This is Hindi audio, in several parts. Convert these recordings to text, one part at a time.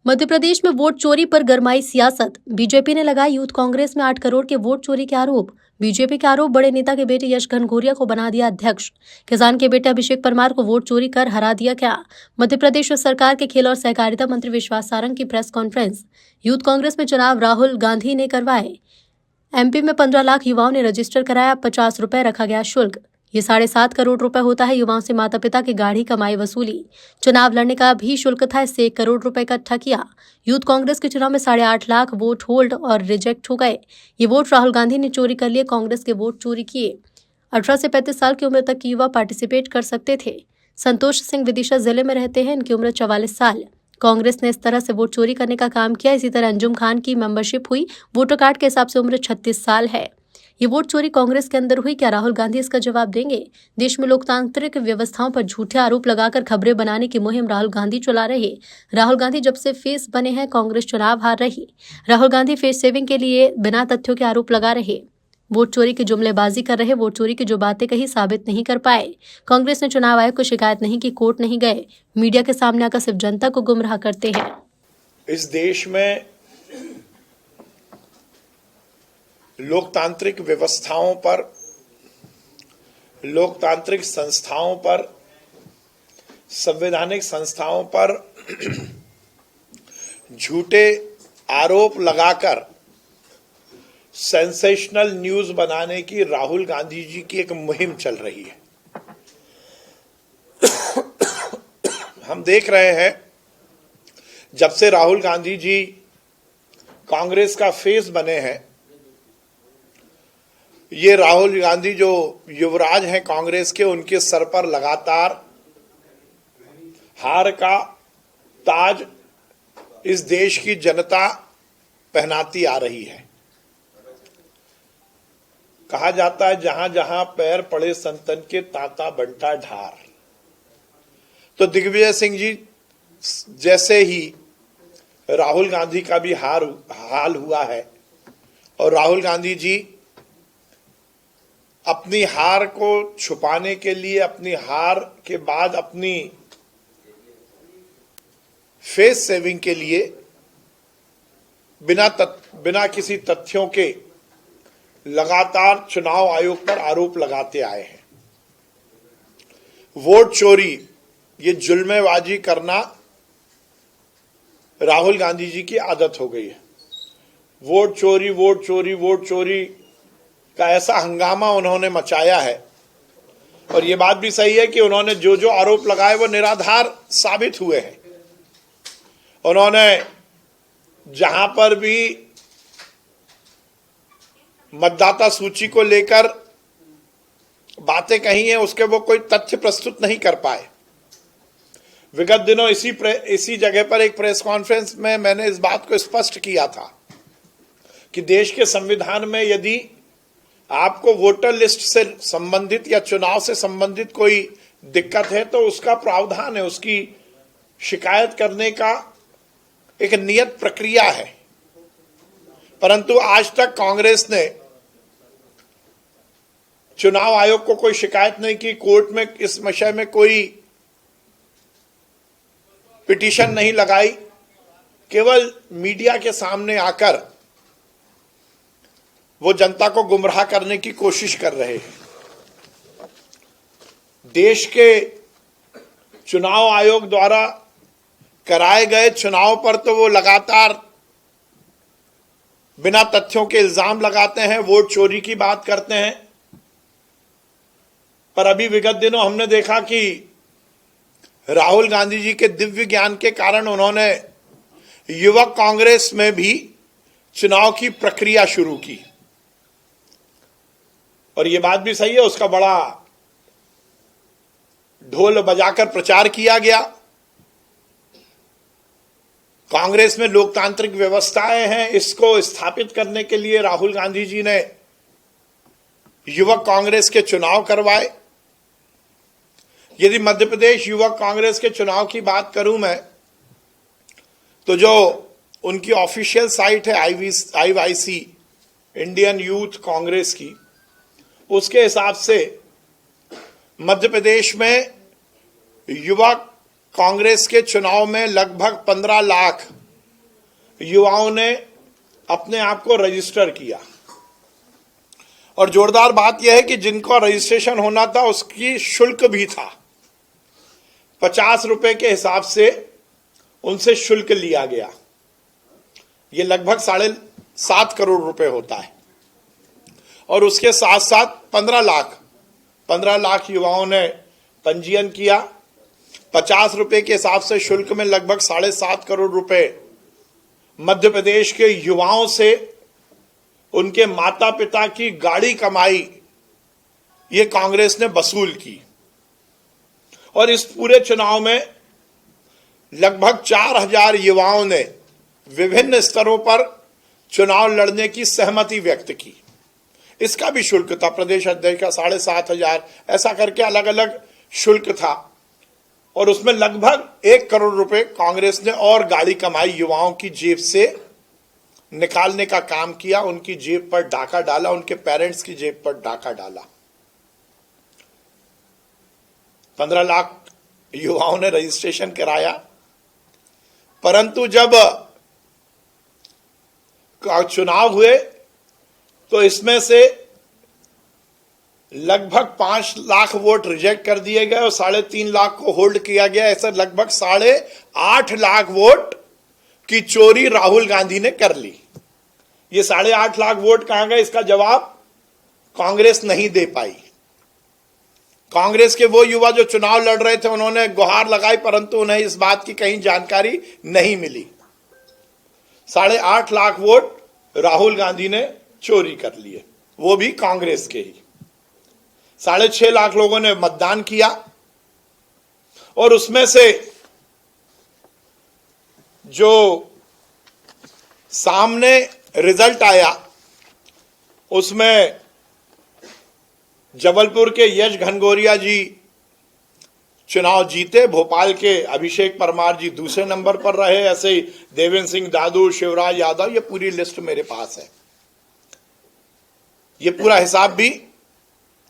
मध्य प्रदेश में वोट चोरी पर गरमाई सियासत। बीजेपी ने लगाए यूथ कांग्रेस में 8 करोड़ के वोट चोरी के आरोप। बीजेपी के आरोप, बड़े नेता के बेटे यश घनघोरिया को बना दिया अध्यक्ष। किसान के बेटे अभिषेक परमार को वोट चोरी कर हरा दिया क्या? मध्य प्रदेश सरकार के खेल और सहकारिता मंत्री विश्वास सारंग की प्रेस कॉन्फ्रेंस। यूथ कांग्रेस में चुनाव राहुल गांधी ने करवाए। एमपी में 15 लाख युवाओं ने रजिस्टर कराया, 50 रुपए रखा गया शुल्क। ये 7.5 करोड़ रुपए होता है युवाओं से माता पिता की गाढ़ी कमाई वसूली। चुनाव लड़ने का भी शुल्क था, इससे 1 करोड़ रुपए इकट्ठा किया। यूथ कांग्रेस के चुनाव में 8.5 लाख वोट होल्ड और रिजेक्ट हो गए। ये वोट राहुल गांधी ने चोरी कर लिए, कांग्रेस के वोट चोरी किए। 18 से 35 साल की उम्र तक के युवा पार्टिसिपेट कर सकते थे। संतोष सिंह विदिशा जिले में रहते हैं, इनकी उम्र 44 साल। कांग्रेस ने इस तरह से वोट चोरी करने का काम किया। इसी तरह अंजुम खान की मेंबरशिप हुई, वोटर कार्ड के हिसाब से उम्र 36 साल है। ये वोट चोरी कांग्रेस के अंदर हुई, क्या राहुल गांधी इसका जवाब देंगे? देश में लोकतांत्रिक व्यवस्थाओं पर झूठे आरोप लगाकर खबरें बनाने की मुहिम राहुल गांधी चला रहे। राहुल गांधी जब से फेस बने हैं, कांग्रेस चुनाव हार रही। राहुल गांधी फेस सेविंग के लिए बिना तथ्यों के आरोप लगा रहे, वोट चोरी की जुमलेबाजी कर रहे। वोट चोरी की जो बातें कही साबित नहीं कर पाए। कांग्रेस ने चुनाव आयोग को शिकायत नहीं की, कोर्ट नहीं गए, मीडिया के सामने आकर सिर्फ जनता को गुमराह करते हैं। इस देश में लोकतांत्रिक व्यवस्थाओं पर, लोकतांत्रिक संस्थाओं पर, संवैधानिक संस्थाओं पर झूठे आरोप लगाकर सेंसेशनल न्यूज बनाने की राहुल गांधी जी की एक मुहिम चल रही है। हम देख रहे हैं, जब से राहुल गांधी जी कांग्रेस का फेस बने हैं, ये राहुल गांधी जो युवराज हैं कांग्रेस के, उनके सर पर लगातार हार का ताज इस देश की जनता पहनाती आ रही है। कहा जाता है, जहां जहां पैर पड़े संतन के, ताता बनता ढार। तो दिग्विजय सिंह जी जैसे ही राहुल गांधी का भी हाल हुआ है, और राहुल गांधी जी अपनी हार को छुपाने के लिए, अपनी हार के बाद अपनी फेस सेविंग के लिए बिना किसी तथ्यों के लगातार चुनाव आयोग पर आरोप लगाते आए हैं। वोट चोरी, ये जुल्मेबाजी करना राहुल गांधी जी की आदत हो गई है। वोट चोरी, वोट चोरी, वोट चोरी का ऐसा हंगामा उन्होंने मचाया है। और ये बात भी सही है कि उन्होंने जो जो आरोप लगाए वो निराधार साबित हुए हैं। उन्होंने जहां पर भी मतदाता सूची को लेकर बातें कही हैं, उसके वो कोई तथ्य प्रस्तुत नहीं कर पाए। विगत दिनों इसी जगह पर एक प्रेस कॉन्फ्रेंस में मैंने इस बात को स्पष्ट किया था कि देश के संविधान में यदि आपको वोटर लिस्ट से संबंधित या चुनाव से संबंधित कोई दिक्कत है तो उसका प्रावधान है, उसकी शिकायत करने का एक नियत प्रक्रिया है। परंतु आज तक कांग्रेस ने चुनाव आयोग को कोई शिकायत नहीं की, कोर्ट में इस विषय में कोई पिटीशन नहीं लगाई। केवल मीडिया के सामने आकर वो जनता को गुमराह करने की कोशिश कर रहे हैं। देश के चुनाव आयोग द्वारा कराए गए चुनाव पर तो वो लगातार बिना तथ्यों के इल्जाम लगाते हैं, वोट चोरी की बात करते हैं। पर अभी विगत दिनों हमने देखा कि राहुल गांधी जी के दिव्य ज्ञान के कारण उन्होंने युवक कांग्रेस में भी चुनाव की प्रक्रिया शुरू की। और ये बात भी सही है, उसका बड़ा ढोल बजाकर प्रचार किया गया। कांग्रेस में लोकतांत्रिक व्यवस्थाएं हैं, इसको स्थापित करने के लिए राहुल गांधी जी ने युवक कांग्रेस के चुनाव करवाए। यदि मध्य प्रदेश युवक कांग्रेस के चुनाव की बात करूं मैं, तो जो उनकी ऑफिशियल साइट है IYC, इंडियन यूथ कांग्रेस की, उसके हिसाब से मध्य प्रदेश में युवा कांग्रेस के चुनाव में लगभग 15 लाख युवाओं ने अपने आप को रजिस्टर किया। और जोरदार बात यह है कि जिनको रजिस्ट्रेशन होना था उसकी शुल्क भी था। 50 रुपए के हिसाब से उनसे शुल्क लिया गया। ये लगभग 7.5 करोड़ रुपए होता है। और उसके साथ साथ 15 लाख युवाओं ने पंजीयन किया। 50 रुपए के हिसाब से शुल्क में लगभग 7.5 करोड़ रुपए मध्य प्रदेश के युवाओं से उनके माता पिता की गाड़ी कमाई ये कांग्रेस ने वसूल की। और इस पूरे चुनाव में लगभग 4000 युवाओं ने विभिन्न स्तरों पर चुनाव लड़ने की सहमति व्यक्त की। इसका भी शुल्क था, प्रदेश अध्यक्ष का 7,500, ऐसा करके अलग अलग शुल्क था। और उसमें लगभग 1 करोड़ रुपए कांग्रेस ने और गाड़ी कमाई युवाओं की जेब से निकालने का काम किया। उनकी जेब पर डाका डाला, उनके पेरेंट्स की जेब पर डाका डाला। 15 लाख युवाओं ने रजिस्ट्रेशन कराया, परंतु जब चुनाव हुए तो इसमें से लगभग 5 लाख वोट रिजेक्ट कर दिए गए और 3.5 लाख को होल्ड किया गया। ऐसा लगभग 8.5 लाख वोट की चोरी राहुल गांधी ने कर ली। ये 8.5 लाख वोट कहां गए, इसका जवाब कांग्रेस नहीं दे पाई। कांग्रेस के वो युवा जो चुनाव लड़ रहे थे उन्होंने गुहार लगाई, परंतु उन्हें इस बात की कहीं जानकारी नहीं मिली। 8.5 लाख वोट राहुल गांधी ने चोरी कर लिए, वो भी कांग्रेस के ही। 6.5 लाख लोगों ने मतदान किया और उसमें से जो सामने रिजल्ट आया उसमें जबलपुर के यश घनघोरिया जी चुनाव जीते, भोपाल के अभिषेक परमार जी दूसरे नंबर पर रहे, ऐसे ही देवेंद्र सिंह दादू, शिवराज यादव, ये पूरी लिस्ट मेरे पास है। ये पूरा हिसाब भी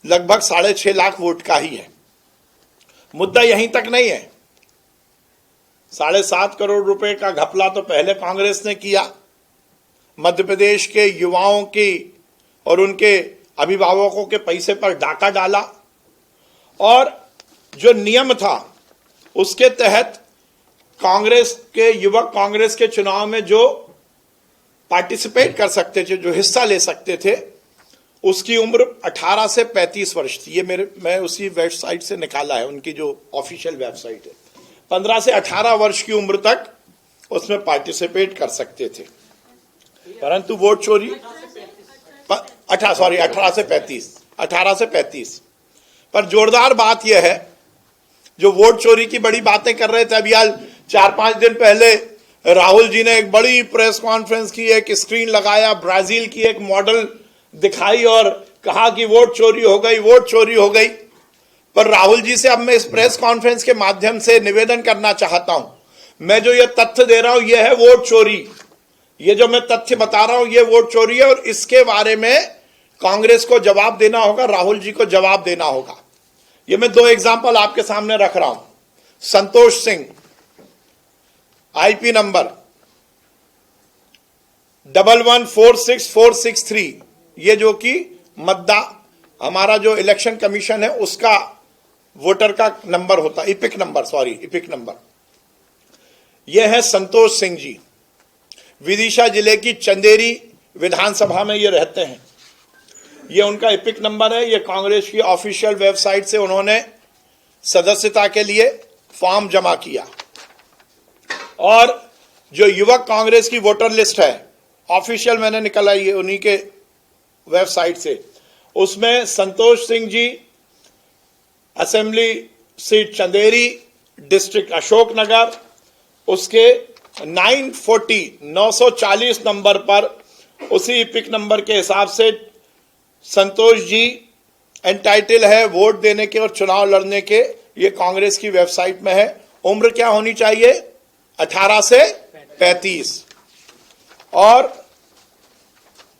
लगभग 6.5 लाख वोट का ही है। मुद्दा यहीं तक नहीं है। 7.5 करोड़ रुपए का घपला तो पहले कांग्रेस ने किया। मध्य प्रदेश के युवाओं की और उनके अभिभावकों के पैसे पर डाका डाला और जो नियम था उसके तहत कांग्रेस के युवक कांग्रेस के चुनाव में जो पार्टिसिपेट कर सकते थे, जो हिस्सा ले सकते थे, उसकी उम्र 18 से 35 वर्ष थी। ये मैं उसी वेबसाइट से निकाला है, उनकी जो ऑफिशियल वेबसाइट है। 15 से 18 वर्ष की उम्र तक उसमें पार्टिसिपेट कर सकते थे, परंतु वोट चोरी 18 से 35। पर जोरदार बात यह है, जो वोट चोरी की बड़ी बातें कर रहे थे, अभी आज 4-5 दिन पहले राहुल जी ने एक बड़ी प्रेस कॉन्फ्रेंस की, एक स्क्रीन लगाया, ब्राजील की एक मॉडल दिखाई और कहा कि वोट चोरी हो गई, वोट चोरी हो गई। पर राहुल जी से अब मैं इस प्रेस कॉन्फ्रेंस के माध्यम से निवेदन करना चाहता हूं, मैं जो ये तथ्य दे रहा हूं यह है वोट चोरी। ये जो मैं तथ्य बता रहा हूं ये वोट चोरी है और इसके बारे में कांग्रेस को जवाब देना होगा, राहुल जी को जवाब देना होगा। ये मैं 2 एग्जांपल आपके सामने रख रहा हूं। संतोष सिंह, आईपी नंबर 11464663, ये जो कि हमारा जो इलेक्शन कमीशन है उसका वोटर का नंबर होता है, इपिक नंबर। यह है संतोष सिंह जी, विदिशा जिले की चंदेरी विधानसभा में ये रहते हैं। ये उनका इपिक नंबर है। ये कांग्रेस की ऑफिशियल वेबसाइट से उन्होंने सदस्यता के लिए फॉर्म जमा किया। और जो युवक कांग्रेस की वोटर लिस्ट है ऑफिशियल मैंने निकालाई है उन्हीं के वेबसाइट से, उसमें Santosh Singh ji assembly seat Chanderi, district Ashoknagar, उसके 940 नंबर पर उसी इपिक नंबर के हिसाब से संतोष जी एंटाइटल है वोट देने के और चुनाव लड़ने के। ये कांग्रेस की वेबसाइट में है। उम्र क्या होनी चाहिए? 18 से 35। और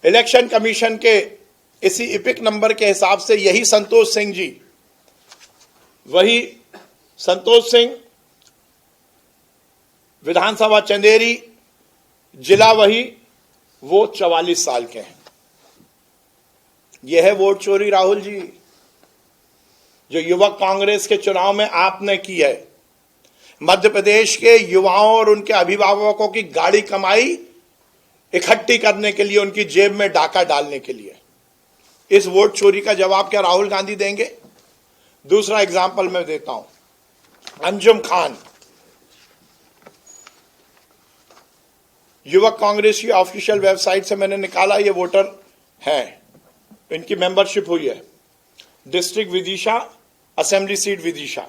इलेक्शन कमीशन के इसी इपिक नंबर के हिसाब से यही संतोष सिंह जी, वही संतोष सिंह विधानसभा चंदेरी जिला वही, वो 44 साल के हैं। यह है वोट चोरी राहुल जी, जो युवक कांग्रेस के चुनाव में आपने की है। मध्य प्रदेश के युवाओं और उनके अभिभावकों की गाड़ी कमाई इकट्ठी करने के लिए, उनकी जेब में डाका डालने के लिए। इस वोट चोरी का जवाब क्या राहुल गांधी देंगे? दूसरा एग्जाम्पल मैं देता हूं, अंजुम खान, युवक कांग्रेस की ऑफिशियल वेबसाइट से मैंने निकाला, ये वोटर हैं, इनकी मेंबरशिप हुई है। District Vidisha, assembly seat Vidisha.